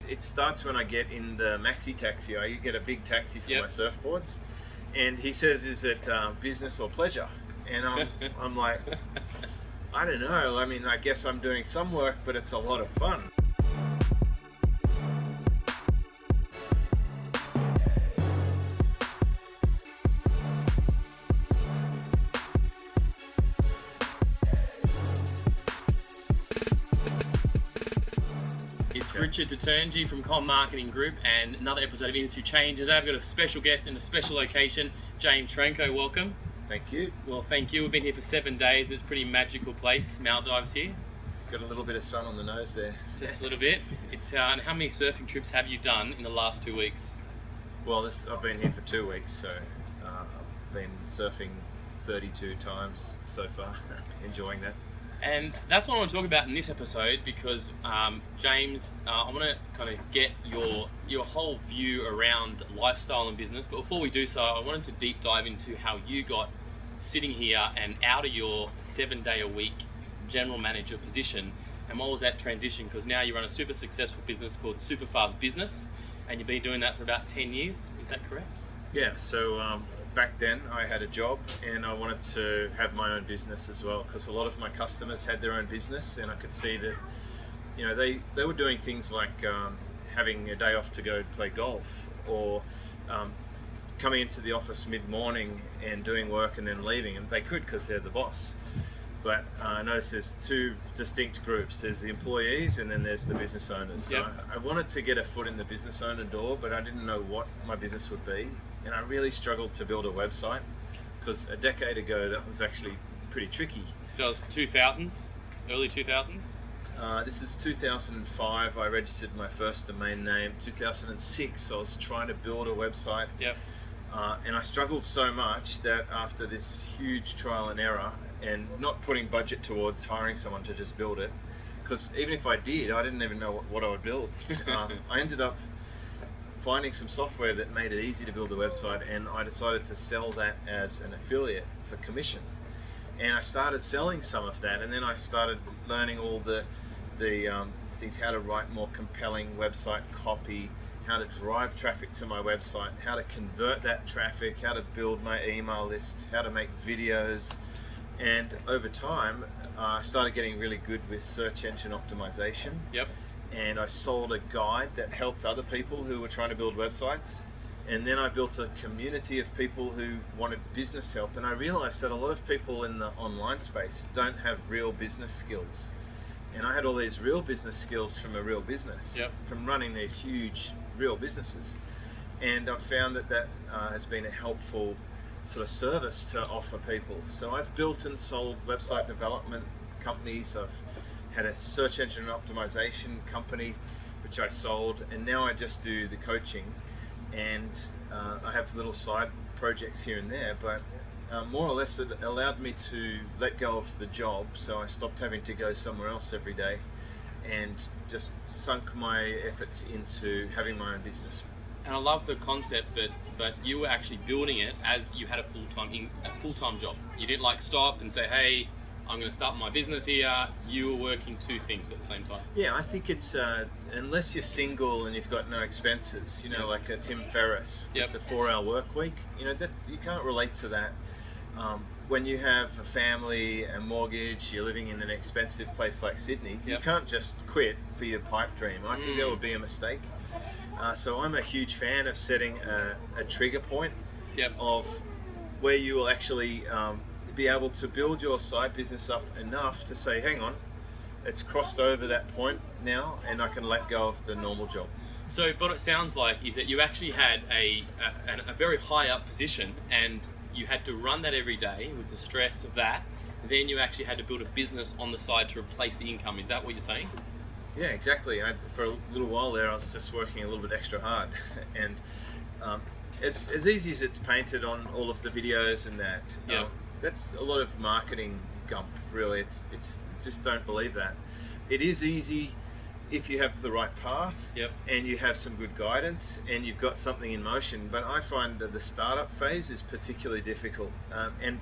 It starts when I get in the maxi taxi. I get a big taxi for my surfboards, and he says, "Is it business or pleasure?" And I'm like, I don't know. I mean, I guess I'm doing some work, but it's a lot of fun. It's Richard Tatunji from Com Marketing Group and another episode of Industry Change. Today I've got a special guest in a special location, James Schramko. Welcome. Thank you. Well, thank you. We've been here for 7 days. It's a pretty magical place, Maldives here. Got a little bit of sun on the nose there. Just a little bit. It's and how many surfing trips have you done in the last 2 weeks? Well, I've been here for 2 weeks, so I've been surfing 32 times so far. Enjoying that. And that's what I want to talk about in this episode because James, I want to kind of get your whole view around lifestyle and business. But before we do so, I wanted to deep dive into how you got sitting here and out of your 7-day-a-week general manager position. And what was that transition? Because now you run a super successful business called Super Fast Business, and you've been doing that for about 10 years. Is that correct? Yeah, so back then I had a job and I wanted to have my own business as well, because a lot of my customers had their own business, and I could see that, you know, they were doing things like having a day off to go play golf, or coming into the office mid-morning and doing work and then leaving, and they could because they're the boss. But I noticed there's two distinct groups. There's the employees and then there's the business owners. So I wanted to get a foot in the business owner door, but I didn't know what my business would be. And I really struggled to build a website because a decade ago that was actually pretty tricky. So it was 2000s, early 2000s? This is 2005. I registered my first domain name. 2006 I was trying to build a website. Yep. And I struggled so much that after this huge trial and error, and not putting budget towards hiring someone to just build it, because even if I did, I didn't even know what I would build. I ended up finding some software that made it easy to build a website, and I decided to sell that as an affiliate for commission. And I started selling some of that, and then I started learning all the things, how to write more compelling website copy, how to drive traffic to my website, how to convert that traffic, how to build my email list, how to make videos. And over time, I started getting really good with search engine optimization. Yep. And I sold a guide that helped other people who were trying to build websites. And then I built a community of people who wanted business help. And I realized that a lot of people in the online space don't have real business skills. And I had all these real business skills from a real business, from running these huge real businesses. And I've found that has been a helpful sort of service to offer people. So I've built and sold website development companies. I've had a search engine optimization company which I sold, and now I just do the coaching, and I have little side projects here and there, but more or less it allowed me to let go of the job, so I stopped having to go somewhere else every day and just sunk my efforts into having my own business. And I love the concept but you were actually building it as you had a full-time job. You didn't like stop and say, hey, I'm going to start my business here. You were working two things at the same time. Yeah, I think it's unless you're single and you've got no expenses, you know, like Tim Ferriss, the 4-hour work week, you know, that you can't relate to that. When you have a family, a mortgage, you're living in an expensive place like Sydney, you can't just quit for your pipe dream. I think that would be a mistake. So I'm a huge fan of setting a trigger point of where you will actually be able to build your side business up enough to say, hang on, it's crossed over that point now and I can let go of the normal job. So what it sounds like is that you actually had a very high up position and you had to run that every day with the stress of that. Then you actually had to build a business on the side to replace the income. Is that what you're saying? Yeah, exactly. For a little while there, I was just working a little bit extra hard, and as easy as it's painted on all of the videos and that, that's a lot of marketing gump. Really, it's just don't believe that. It is easy if you have the right path and you have some good guidance and you've got something in motion. But I find that the startup phase is particularly difficult, and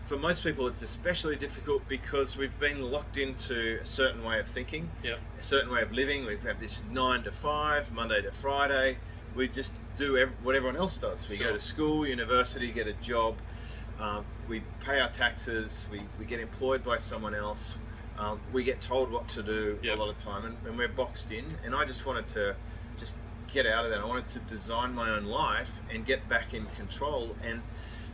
for most people, it's especially difficult because we've been locked into a certain way of thinking, Yep. a certain way of living. We have this 9 to 5, Monday to Friday. We just do what everyone else does. We Sure. go to school, university, get a job. We pay our taxes. We get employed by someone else. We get told what to do Yep. a lot of time, and we're boxed in. And I just wanted to just get out of that. I wanted to design my own life and get back in control and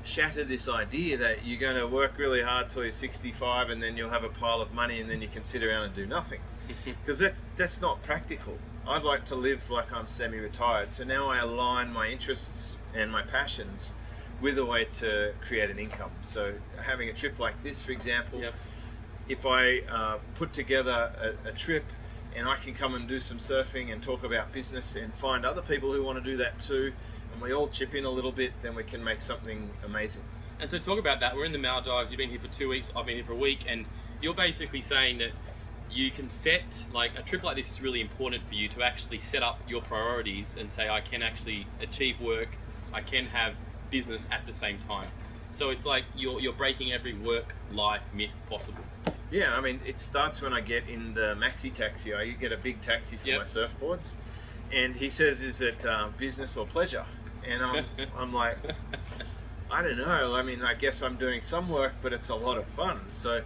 shatter this idea that you're going to work really hard till you're 65 and then you'll have a pile of money and then you can sit around and do nothing, because that's not practical. I'd like to live like I'm semi-retired, so now I align my interests and my passions with a way to create an income. So having a trip like this, for example, Yep. if I put together a trip and I can come and do some surfing and talk about business and find other people who want to do that too, and we all chip in a little bit, then we can make something amazing. And so talk about that. We're in the Maldives. You've been here for 2 weeks. I've been here for a week, and you're basically saying that you can set, like, a trip like this is really important for you to actually set up your priorities and say, I can actually achieve work, I can have business at the same time. So it's like you're breaking every work-life myth possible. Yeah, I mean, it starts when I get in the maxi taxi. I get a big taxi for Yep. my surfboards, and he says, "Is it business or pleasure?" And I'm like, I don't know. I mean, I guess I'm doing some work, but it's a lot of fun. So,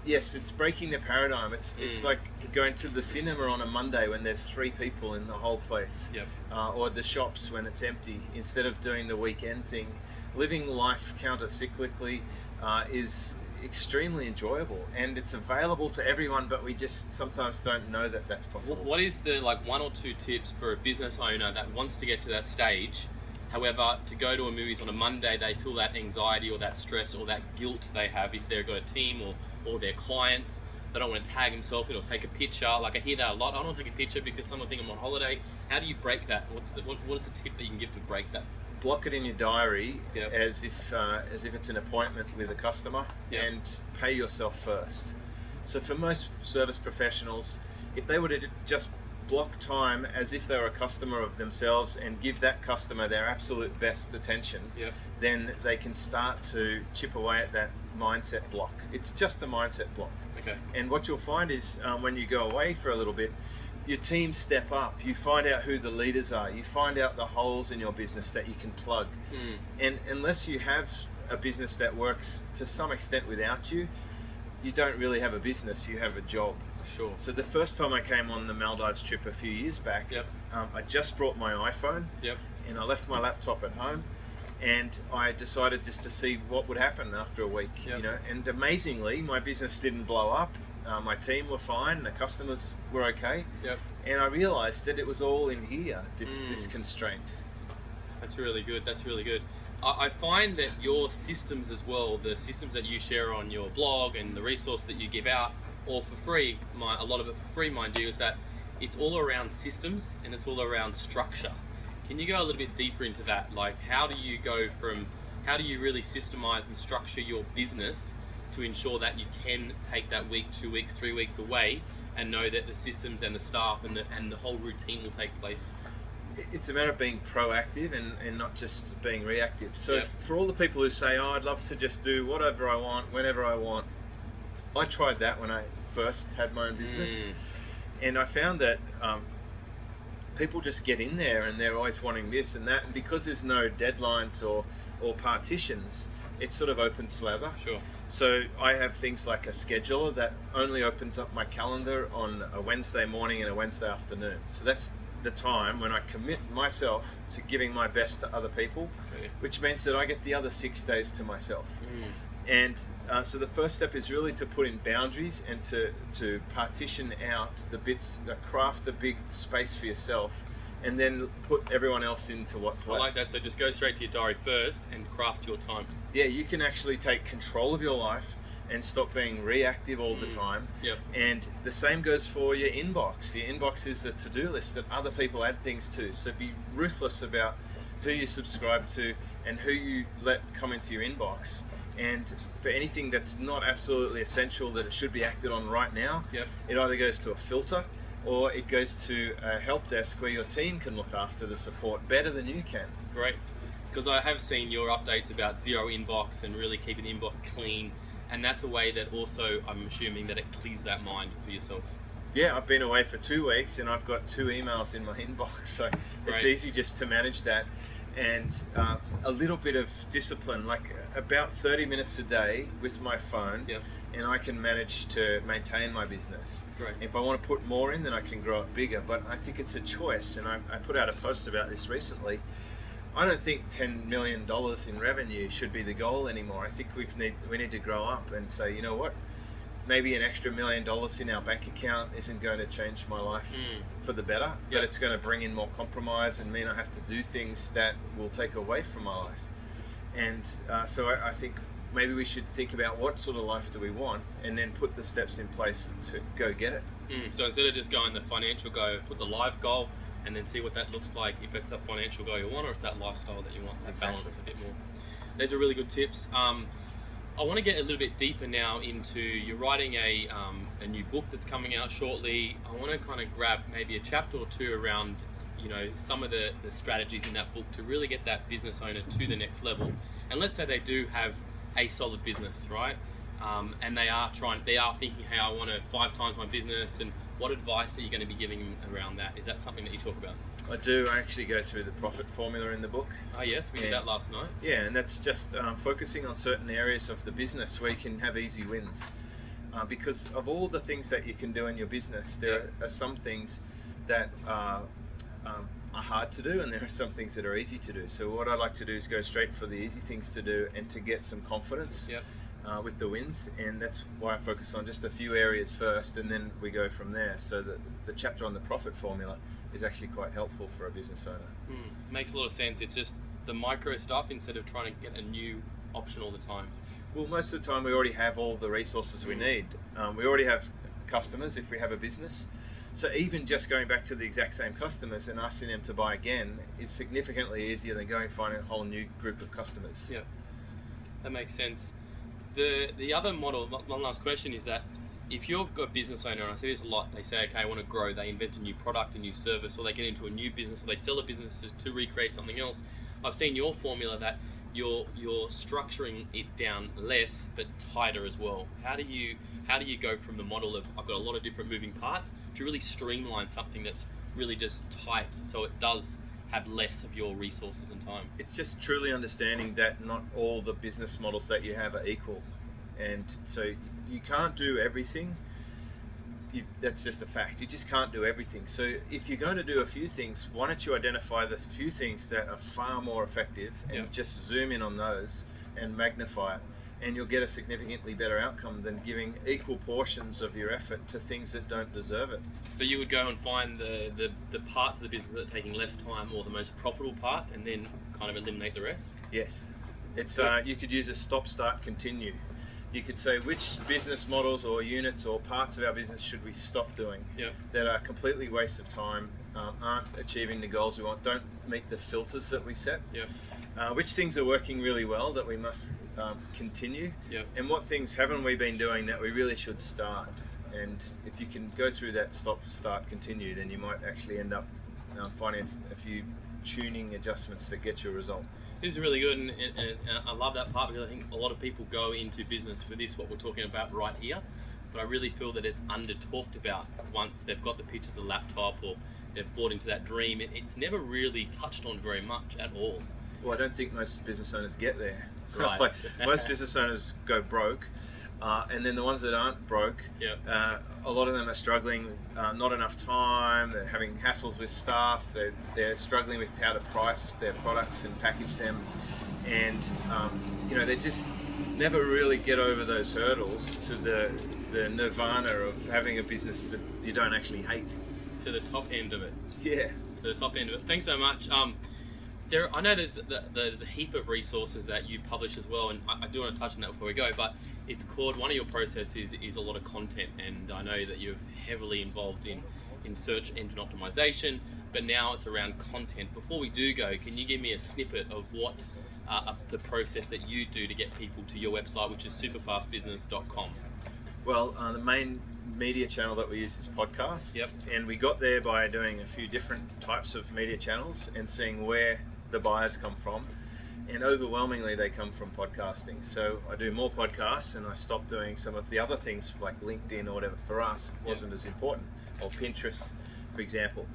yes, it's breaking the paradigm. It's like going to the cinema on a Monday when there's 3 people in the whole place, Yep. or the shops when it's empty. Instead of doing the weekend thing, living life counter-cyclically is extremely enjoyable, and it's available to everyone, but we just sometimes don't know that that's possible. What is the, like, 1 or 2 tips for a business owner that wants to get to that stage? However, to go to a movies on a Monday, they feel that anxiety or that stress or that guilt they have if they've got a team or their clients. They don't want to tag themselves in or take a picture. Like, I hear that a lot. I don't want to take a picture because someone think I'm on holiday. How do you break that? What is the tip that you can give to break that? Block it in your diary. Yep. as if it's an appointment with a customer. Yep. And pay yourself first. So for most service professionals, if they were to just block time as if they were a customer of themselves and give that customer their absolute best attention, Yep. then they can start to chip away at that mindset block. It's just a mindset block. Okay. And what you'll find is when you go away for a little bit, your team step up. You find out who the leaders are. You find out the holes in your business that you can plug. And unless you have a business that works to some extent without you, you don't really have a business. You have a job. Sure. So the first time I came on the Maldives trip a few years back, Yep. I just brought my iPhone. Yep. And I left my laptop at home, and I decided just to see what would happen after a week. Yep. You know, and amazingly, my business didn't blow up. My team were fine. The customers were okay. Yep. And I realised that it was all in here. This constraint. That's really good. That's really good. I find that your systems as well, the systems that you share on your blog and the resource that you give out, all for free, a lot of it for free, mind you, is that it's all around systems and it's all around structure. Can you go a little bit deeper into that? Like, how do you really systemize and structure your business to ensure that you can take that week, 2 weeks, 3 weeks away and know that the systems and the staff and the whole routine will take place? It's a matter of being proactive and not just being reactive. So Yep. for all the people who say, "Oh, I'd love to just do whatever I want, whenever I want," I tried that when I first had my own business, and I found that people just get in there and they're always wanting this and that, and because there's no deadlines or partitions, it's sort of open slather. Sure. So I have things like a scheduler that only opens up my calendar on a Wednesday morning and a Wednesday afternoon. So that's the time when I commit myself to giving my best to other people, Okay. which means that I get the other 6 days to myself. And so the first step is really to put in boundaries and to partition out the bits, that craft a big space for yourself, and then put everyone else into what's I left. like that. So just go straight to your diary first and craft your time. Yeah, you can actually take control of your life and stop being reactive all the time. Yep. And the same goes for your inbox. Your inbox is the to-do list that other people add things to. So be ruthless about who you subscribe to and who you let come into your inbox. And for anything that's not absolutely essential that it should be acted on right now, Yep. it either goes to a filter or it goes to a help desk where your team can look after the support better than you can. Great. because I have seen your updates about zero inbox and really keeping the inbox clean, and that's a way that also I'm assuming that it clears that mind for yourself. Yeah, I've been away for 2 weeks and I've got 2 emails in my inbox, so it's Great. easy just to manage that. And a little bit of discipline, like about 30 minutes a day with my phone, Yep. and I can manage to maintain my business. Great. If I want to put more in, then I can grow it bigger. But I think it's a choice, and I put out a post about this recently. I don't think $10 million in revenue should be the goal anymore. I think we need to grow up and say, you know what, maybe an extra $1 million in our bank account isn't going to change my life for the better, but Yep. it's going to bring in more compromise and mean I have to do things that will take away from my life. And so I think maybe we should think about what sort of life do we want, and then put the steps in place to go get it. So instead of just going the financial goal, put the life goal, and then see what that looks like, if it's the financial goal you want or it's that lifestyle that you want to balance a bit more. Those are really good tips. I want to get a little bit deeper now into, you're writing a new book that's coming out shortly. I want to kind of grab maybe a chapter or two around, you know, some of the strategies in that book to really get that business owner to the next level. And let's say they do have a solid business, right? And they are thinking, hey, I want to 5 times my business, and what advice are you going to be giving them around that? Is that something that you talk about? I do. I actually go through the profit formula in the book. Oh yes, we did that last night. Yeah, and that's just focusing on certain areas of the business where you can have easy wins. Because of all the things that you can do in your business, there are some things that are hard to do, and there are some things that are easy to do. So what I like to do is go straight for the easy things to do and to get some confidence with the wins, and that's why I focus on just a few areas first, and then we go from there. So the chapter on the profit formula is actually quite helpful for a business owner. Makes a lot of sense. It's just the micro stuff instead of trying to get a new option all the time. Well, most of the time we already have all the resources we need. We already have customers if we have a business. So even just going back to the exact same customers and asking them to buy again is significantly easier than going and finding a whole new group of customers. Yeah, that makes sense. The other model, one last question, is that if you've got a business owner, and I see this a lot, they say, okay, I want to grow, they invent a new product, a new service, or they get into a new business, or they sell a business to recreate something else. I've seen your formula that you're structuring it down less but tighter as well. How do you go from the model of I've got a lot of different moving parts to really streamline something that's really just tight, so it does have less of your resources and time? It's just truly understanding that not all the business models that you have are equal, and so you can't do everything. That's just a fact. You just can't do everything. So if you're going to do a few things, why don't you identify the few things that are far more effective and just zoom in on those and magnify it, and you'll get a significantly better outcome than giving equal portions of your effort to things that don't deserve it. So you would go and find the parts of the business that are taking less time, or the most profitable parts, and then kind of eliminate the rest? Yes. It's you could use a stop, start, continue. You could say which business models or units or parts of our business should we stop doing that are completely waste of time, aren't achieving the goals we want, don't meet the filters that we set. Which things are working really well that we must continue, and what things haven't we been doing that we really should start. And if you can go through that stop, start, continue, then you might actually end up finding a few tuning adjustments that get you a result. This is really good, and I love that part, because I think a lot of people go into business for this, what we're talking about right here, but I really feel that it's under talked about once they've got the pictures of the laptop or they've bought into that dream. It's never really touched on very much at all. Well, I don't think most business owners get there. Right. Like, most business owners go broke, and then the ones that aren't broke, a lot of them are struggling, not enough time, they're having hassles with staff, they're struggling with how to price their products and package them, and they just never really get over those hurdles to the nirvana of having a business that you don't actually hate. To the top end of it. Yeah. To the top end of it. Thanks so much. I know there's a heap of resources that you publish as well, and I do want to touch on that before we go, but it's called, one of your processes is a lot of content, and I know that you're heavily involved in search engine optimization, but now it's around content. Before we do go, can you give me a snippet of what the process that you do to get people to your website, which is superfastbusiness.com? Well, the main media channel that we use is podcasts, and we got there by doing a few different types of media channels and seeing where the buyers come from. and overwhelmingly they come from podcasting. So I do more podcasts, and I stopped doing some of the other things like LinkedIn or whatever. For us, it wasn't as important, or Pinterest, for example.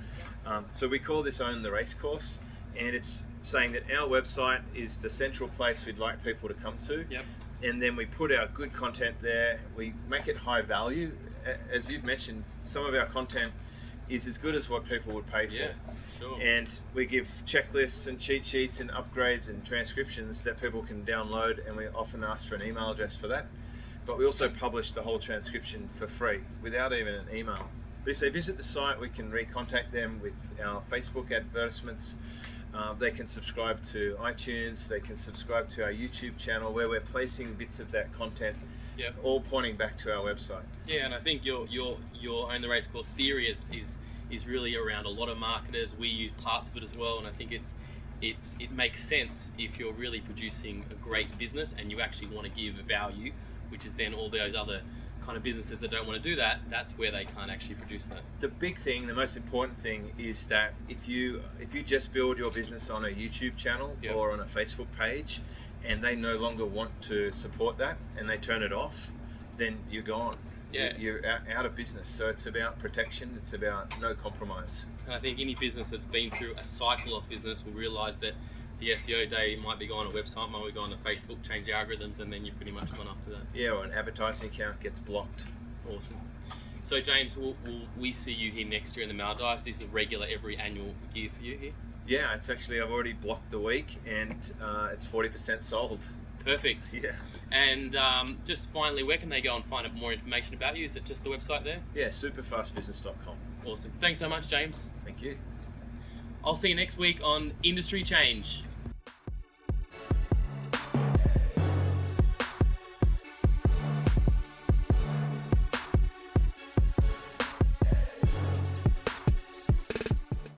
So we call this Own the Race Course, and it's saying that our website is the central place we'd like people to come to. Yep. And then we put our good content there. We make it high value. As you've mentioned, some of our content is as good as what people would pay for. Yeah, sure. And we give checklists and cheat sheets and upgrades and transcriptions that people can download, and we often ask for an email address for that. But we also publish the whole transcription for free without even an email. But if they visit the site, we can recontact them with our Facebook advertisements. They can subscribe to iTunes. They can subscribe to our YouTube channel, where we're placing bits of that content, Yep. all pointing back to our website. Yeah, and I think your Own the Race Course theory is really around a lot of marketers. We use parts of it as well, and I think it makes sense if you're really producing a great business and you actually want to give value, which is then all those other kind of businesses that don't want to do that. That's where they can't actually produce that. The big thing, the most important thing, is that if you just build your business on a YouTube channel Yep. or on a Facebook page, and they no longer want to support that, and they turn it off, then you're gone. Yeah. You're out of business. So it's about protection. It's about no compromise. And I think any business that's been through a cycle of business will realise that the SEO day might be going on a website, might be going to Facebook, change the algorithms, and then you're pretty much gone after that. Yeah, or an advertising account gets blocked. Awesome. So James, will we see you here next year in the Maldives? This is a regular every annual year for you here? Yeah, it's actually, I've already blocked the week, and it's 40% sold. Perfect. Yeah. And just finally, where can they go and find out more information about you? Is it just the website there? Yeah, superfastbusiness.com. Awesome. Thanks so much, James. Thank you. I'll see you next week on Industry Change.